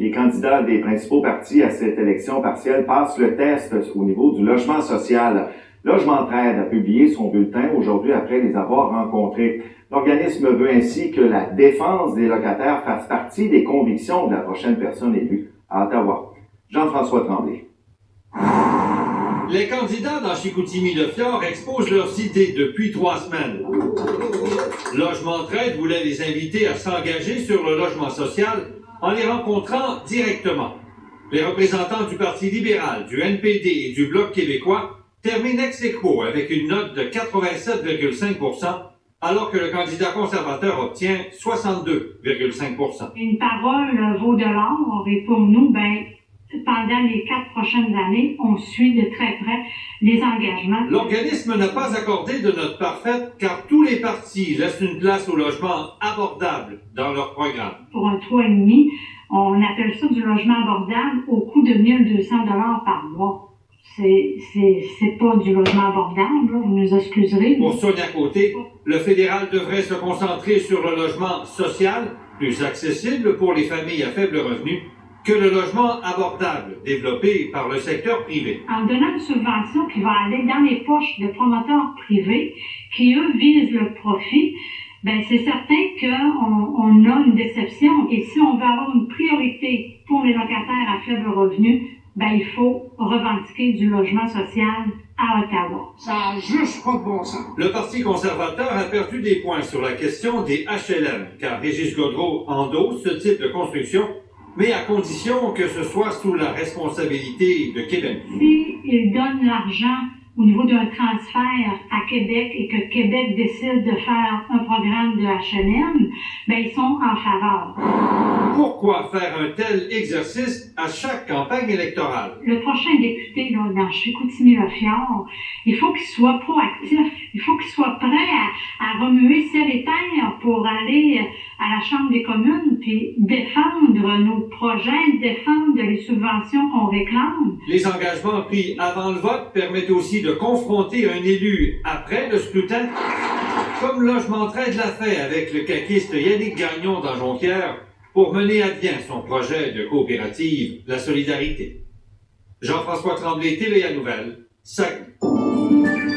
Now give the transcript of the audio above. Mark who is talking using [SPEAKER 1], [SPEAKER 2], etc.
[SPEAKER 1] les candidats des principaux partis à cette élection partielle passent le test au niveau du logement social. Logement Trade a publié son bulletin aujourd'hui après les avoir rencontrés. L'organisme veut ainsi que la défense des locataires fasse partie des convictions de la prochaine personne élue à Ottawa. Jean-François Tremblay.
[SPEAKER 2] Les candidats dans Chicoutimi-Le-Fjord exposent leurs idées depuis 3 semaines. Logement Trade voulait les inviter à s'engager sur le logement social en les rencontrant directement. Les représentants du Parti libéral, du NPD et du Bloc québécois terminent ex aequo avec une note de 87,5 %, alors que le candidat conservateur obtient 62,5 %.
[SPEAKER 3] Une parole vaut de l'or et pour nous, pendant les 4 prochaines années, on suit de très près les engagements.
[SPEAKER 2] L'organisme n'a pas accordé de note parfaite car tous les partis laissent une place au logement abordable dans leur programme.
[SPEAKER 3] Pour un 3,5, on appelle ça du logement abordable au coût de 1 200 $ par mois. C'est pas du logement abordable, là, vous nous excuserez.
[SPEAKER 2] Pour Sonia Côté, le fédéral devrait se concentrer sur le logement social, plus accessible pour les familles à faible revenu, que le logement abordable développé par le secteur privé.
[SPEAKER 3] En donnant une subvention qui va aller dans les poches de promoteurs privés qui, eux, visent le profit, c'est certain qu'on a une déception. Et si on veut avoir une priorité pour les locataires à faible revenu, il faut revendiquer du logement social à Ottawa.
[SPEAKER 4] Ça n'a juste pas de bon sens.
[SPEAKER 2] Le Parti conservateur a perdu des points sur la question des HLM, car Régis Gaudreault endosse ce type de construction, mais à condition que ce soit sous la responsabilité de Québec.
[SPEAKER 3] S'ils donnent l'argent au niveau d'un transfert à Québec et que Québec décide de faire un programme de HLM, ils sont en faveur.
[SPEAKER 2] Pourquoi faire un tel exercice à chaque campagne électorale?
[SPEAKER 3] Le prochain député là, dans Chicoutimi-Le-Fjord, il faut qu'il soit proactif, il faut qu'il soit prêt à remuer ciel et terre pour aller à la Chambre des communes puis défendre nos projets, défendre les subventions qu'on réclame.
[SPEAKER 2] Les engagements pris avant le vote permettent aussi de confronter un élu après le scrutin, comme Logement Trade l'a fait avec le caquiste Yannick Gagnon dans Jonquière pour mener à bien son projet de coopérative La Solidarité. Jean-François Tremblay, TVA Nouvelles, Saguenay.